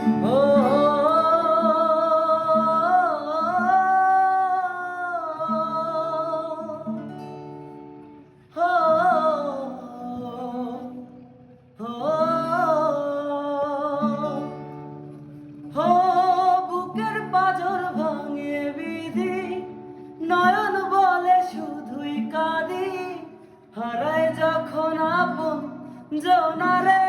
ও বুকের পাঁজর ভাঙে বিধি, নয়ন বলে শুধুই কাঁদি, হারায় যখন আপন জনারে।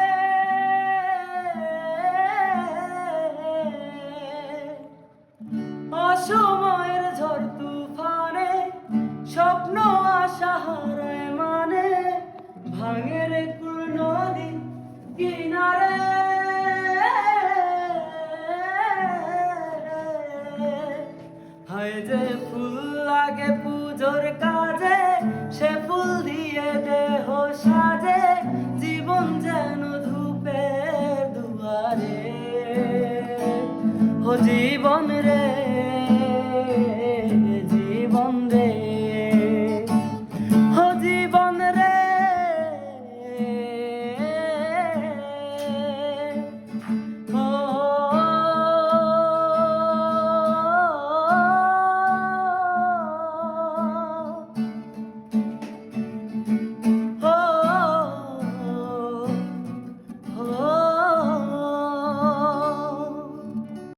অসময়ের ঝড় তুফানে স্বপ্ন আশা হারায় মানে, ভাঙে রে কুল নদী কিনারে। হায় যে ফুল লাগে পুজোর কাজে, সে ফুল দিয়ে দেহ সাজে, জীবন যেন ধূপের দুয়ারে। ও জীবন রে